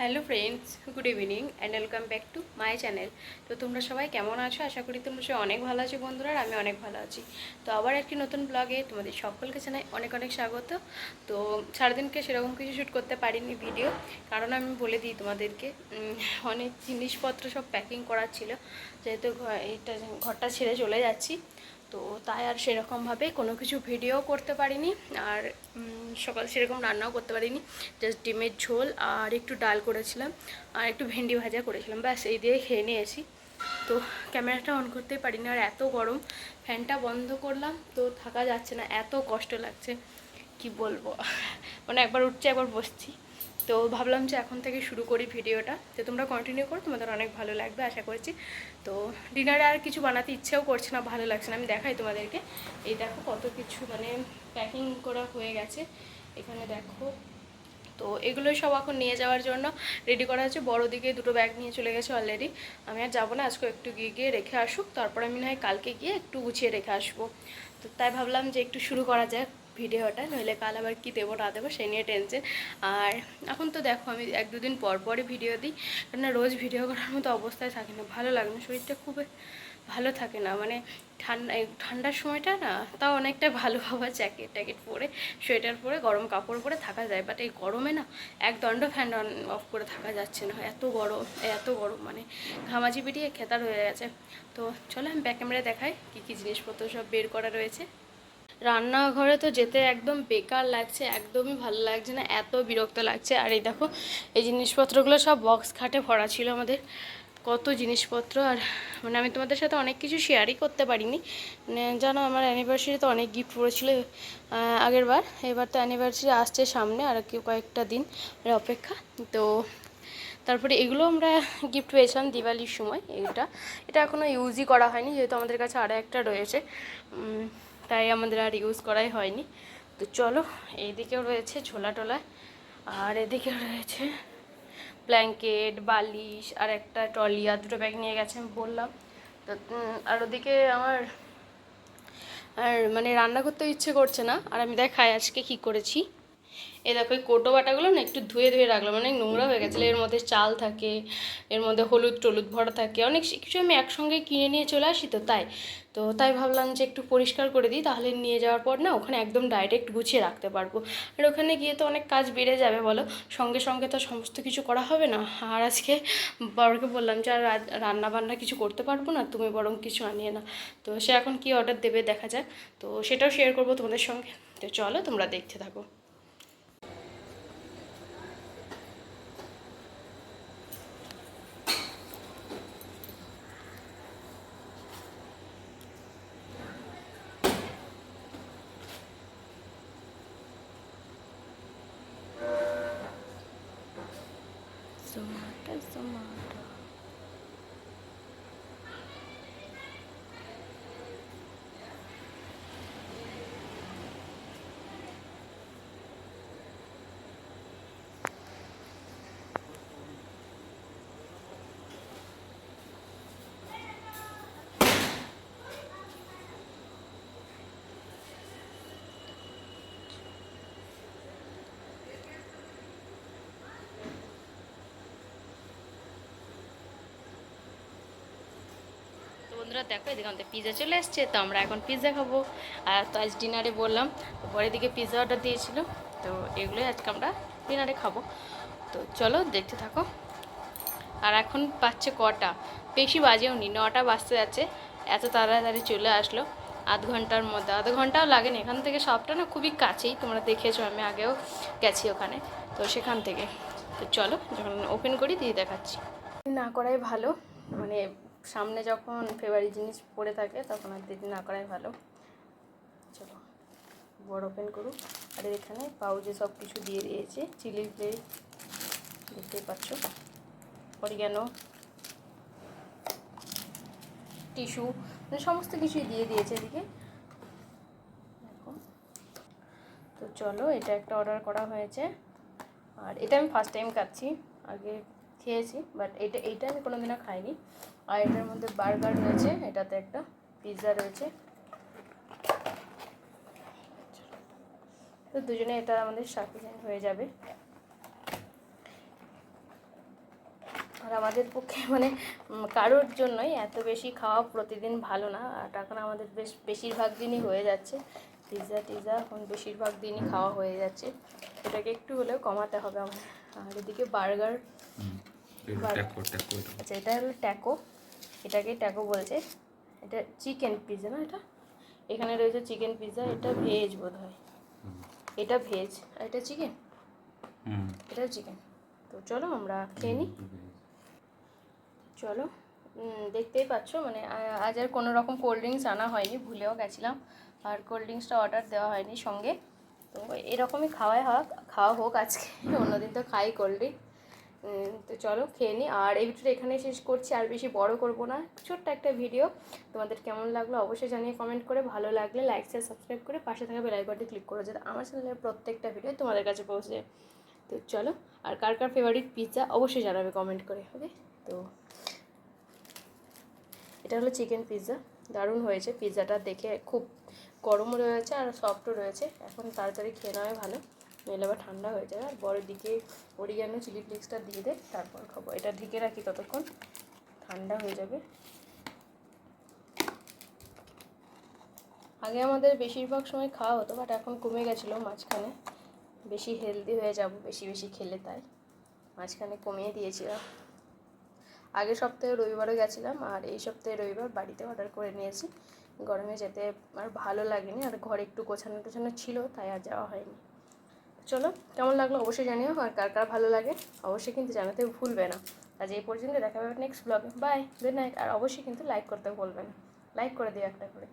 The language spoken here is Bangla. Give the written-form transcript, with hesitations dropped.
Hello friends, good evening and welcome back to my channel. তো তোমরা সবাই কেমন আছো? আশা করি তোমরা সবাই অনেক ভালো আছো বন্ধুরা, আর আমি অনেক ভালো আছি। তো আবার একটি নতুন ব্লগে তোমাদের সকলকে জানাই অনেক অনেক স্বাগত। তো সারাদিনকে সেরকম কিছু শ্যুট করতে পারিনি ভিডিও, কারণ আমি বলে দিই তোমাদেরকে অনেক জিনিসপত্র সব প্যাকিং করার ছিল, যেহেতু ঘরটা ছেড়ে চলে যাচ্ছি। তো তাই আর সেরকমভাবে কোনো কিছু ভিডিও করতে পারিনি, আর সকাল সেরকম রান্নাও করতে পারিনি। জাস্ট ডিমের ঝোল আর একটু ডাল করেছিলাম আর একটু ভেন্ডি ভাজা করেছিলাম, ব্যাস এই দিয়ে খেয়ে নিয়েছি। তো ক্যামেরাটা অন করতেই পারিনি, আর এত গরম, ফ্যানটা বন্ধ করলাম তো থাকা যাচ্ছে না, এত কষ্ট লাগছে কি বলবো। মানে একবার উঠছে একবার বসছি। তো ভাবলাম যে এখন থেকে শুরু করি ভিডিওটা, তো তোমরা কন্টিনিউ করো, তোমাদের অনেক ভালো লাগবে আশা করছি। তো ডিনারে আর কিছু বানাতে ইচ্ছেও করছে না, ভালো লাগছে না। আমি দেখাই তোমাদেরকে, এই দেখো কত কিছু মানে প্যাকিং করা হয়ে গেছে এখানে দেখো। তো এগুলোই সব এখন নিয়ে যাওয়ার জন্য রেডি করা হচ্ছে। বড় দিকে দুটো ব্যাগ নিয়ে চলে গেছে অলরেডি। আমি আর যাবো না, আজকে একটু গিয়ে রেখে আসুক, তারপর আমি না হয় কালকে গিয়ে একটু গুছিয়ে রেখে আসবো। তো তাই ভাবলাম যে একটু শুরু করা যাক ভিডিওটা, নইলে কাল আবার কী দেবো না দেবো সেই নিয়ে টেনশন। আর এখন তো দেখো আমি এক দুদিন পর পরই ভিডিও দিই, কেননা রোজ ভিডিও করার মতো অবস্থায় থাকে না, ভালো লাগে না, শরীরটা খুব ভালো থাকে না। মানে ঠান্ডার সময়টা না তাও অনেকটা ভালো, আবার জ্যাকেট ট্যাকেট পরে সোয়েটার পরে গরম কাপড় পরে থাকা যায়, বাট এই গরমে না এক দণ্ড ফ্যান অন অফ করে থাকা যাচ্ছে না, এত গরম মানে ঘামাচি পিটিয়ে খেতার হয়ে গেছে। তো চলো আমি ব্যাক ক্যামেরায় দেখাই কী কী জিনিসপত্র সব বের করা রয়েছে। রান্নাঘরে তো যেতে একদম বেকার লাগছে, একদমই ভালো লাগছে না, এত বিরক্ত লাগছে। আর এই দেখো এই জিনিসপত্রগুলো সব বক্স খাটে ভরা ছিল আমাদের, কত জিনিসপত্র। আর মানে আমি তোমাদের সাথে অনেক কিছু শেয়ারই করতে পারিনি, মানে জানো আমার অ্যানিভার্সারিতে অনেক গিফট পড়েছিল আগের বার। এবার তো অ্যানিভার্সারি আসছে সামনে, আর কয়েকটা দিন অপেক্ষা। তো তারপরে এগুলো আমরা গিফট পেয়েছিলাম দিওয়ালির সময়। এটা এখনও ইউজই করা হয়নি, যেহেতু আমাদের কাছে আরও একটা রয়েছে, তাই আমাদের আর ইউজ করাই হয়নি। তো চলো, এইদিকেও রয়েছে ঝোলা টোলা, আর এদিকেও রয়েছে ব্ল্যাঙ্কেট, বালিশ, আর একটা ট্রলি, আর দুটো ব্যাগ নিয়ে গেছে আমি বললাম। তো আর ওদিকে আমার আর মানে রান্না করতে ইচ্ছে করছে না। আর আমি দেখাই আজকে কি করেছি। এই দেখো এই কোটো বাটাগুলো না একটু ধুয়ে ধুয়ে রাখলাম, অনেক নোংরা হয়ে গেছিলো। এর মধ্যে চাল থাকে, এর মধ্যে হলুদ টলুদ ভরা থাকে, অনেক কিছু আমি একসঙ্গে কিনে নিয়ে চলে আসি। তাই ভাবলাম যে একটু পরিষ্কার করে দিই, তাহলে নিয়ে যাওয়ার পর না ওখানে একদম ডাইরেক্ট গুছিয়ে রাখতে পারবো। আর ওখানে গিয়ে তো অনেক কাজ বেড়ে যাবে বলো, সঙ্গে সঙ্গে তো সমস্ত কিছু করা হবে না। আর আজকে বড়কে বললাম যে আর রান্না বান্না কিছু করতে পারবো না, তুমি বরং কিছু আনিয়ে না। তো সে এখন কি অর্ডার দেবে দেখা যাক, তো সেটাও শেয়ার করবো তোমাদের সঙ্গে। তো চলো তোমরা দেখতে থাকো। Zomato. তো বন্ধুরা দেখো, এদিকে আমাদের পিৎজা চলে এসছে, তো আমরা এখন পিৎজা খাবো। আর তো আজ ডিনারে বললাম, তো পরের দিকে পিৎজা অর্ডার দিয়েছিল, তো এগুলোই আজকে আমরা ডিনারে খাবো। তো চলো দেখতে থাকো। আর এখন পাচ্ছে কটা, বেশি বাজেও নি, 9টা বাজতে যাচ্ছে। এত তাড়াতাড়ি চলে আসলো, আধ ঘন্টার মধ্যে, আধ ঘন্টাও লাগেনি। এখান থেকে সবটা না খুবই কাছেই, তোমরা দেখেছো, আমি আগেও গেছি ওখানে, তো সেখান থেকে। তো চলো যখন ওপেন করি দিয়ে দেখাচ্ছি। না করাই ভালো, মানে সামনে যখন ফেভারিট জিনিস পড়ে থাকে তখন আর দেরি না করাই ভালো। চলো বড় ওপেন করুক। আর এখানে পাউচে সব কিছু দিয়ে দিয়েছে, চিলি ফ্লেক্স দেখতেই পাচ্ছ, অরিগ্যানো, টিস্যু, মানে সমস্ত কিছুই দিয়ে দিয়েছে এদিকে দেখো। তো চলো, এটা একটা অর্ডার করা হয়েছে, আর এটা আমি ফার্স্ট টাইম খাচ্ছি, আগে খেয়েছি বাট এইটা আমি কোনোদিনও খাইনি। আর এটার মধ্যে বার্গার রয়েছে, এটাতে একটা পিৎজা রয়েছে। তো দুজনে এটা আমাদের সাফিসিয়েন্ট হয়ে যাবে। আর আমাদের পক্ষে মানে কারোর জন্যই এত বেশি খাওয়া প্রতিদিন ভালো না। আর এখন আমাদের বেশিরভাগ দিনই হয়ে যাচ্ছে পিৎজা টিৎজা, এখন বেশিরভাগ দিনই খাওয়া হয়ে যাচ্ছে। এটাকে একটু হলেও কমাতে হবে আমার। আর এদিকে বার্গার, আচ্ছা এটা হলো ট্যাকো, এটাকে ট্যাকো বলছে। এটা চিকেন পিৎজা না, এটা এখানে রয়েছে চিকেন পিৎজা, এটা ভেজ বোধ হয়, এটা ভেজ আর এটা চিকেন, এটা চিকেন। তো চলো আমরা খেয়ে নিই। চলো, দেখতেই পাচ্ছ মানে আজ আর কোনো রকম কোল্ড ড্রিঙ্কস আনা হয়নি, ভুলেও গেছিলাম। আর কোল্ড ড্রিঙ্কসটা অর্ডার দেওয়া হয়নি সঙ্গে। তো এরকমই খাওয়া হোক আজকে, অন্যদিন তো খাই কোল্ড ড্রিঙ্ক। তো চলো খেয়ে নিই। আর এই ভিডিওটা এখানে শেষ করছি, আর বেশি বড় করব না, ছোট্ট একটা ভিডিও। তোমাদের কেমন লাগলো অবশ্যই জানিয়ে কমেন্ট করে, ভালো লাগলে লাইক শেয়ার সাবস্ক্রাইব করে পাশে থাকা বেল আইকনটি ক্লিক করো, যাতে আমার চ্যানেলের প্রত্যেকটা ভিডিও তোমাদের কাছে পৌঁছে যায়। তো চলো, আর কার কার ফেভারিট পিৎজা অবশ্যই জানাবে কমেন্ট করে। ওকে, তো এটা হলো চিকেন পিৎজা, দারুণ হয়েছে পিৎজাটা দেখে, খুব গরমও রয়েছে আর সফটও রয়েছে। এখন তাড়াতাড়ি খেয়ে নেওয়াই ভালো, নইলে আবার ঠান্ডা হয়ে যাবে। আর বড়ের দিকে অরিগানো চিলি ফ্লেক্সটা দিয়ে দে, তারপর খাবো। এটা ঢেকে রাখি ততক্ষণ, ঠান্ডা হয়ে যাবে। আগে আমাদের বেশিরভাগ সময় খাওয়া হতো, বাট এখন কমে গেছিলো মাঝখানে, বেশি হেলদি হয়ে যাব বেশি বেশি খেলে, তাই মাঝখানে কমিয়ে দিয়েছিলাম। আগের সপ্তাহে রবিবারে গেছিলাম, আর এই সপ্তাহে রবিবার বাড়িতে অর্ডার করে নিয়েছি। গরমে যেতে আর ভালো লাগেনি, আর ঘরে একটু গোছানো টোছানো ছিল, তাই আর যাওয়া হয়নি। চলো, কেমন লাগলো অবশ্যই জানিও, আর কার কার ভালো লাগে অবশ্যই কিন্তু জানাতে ভুলবে না। আজ এই পর্যন্ত, দেখা হবে নেক্সট ব্লগে। By, good night. আর অবশ্যই কিন্তু লাইক করতে ভুলবে না, লাইক করে দিও একটা করে।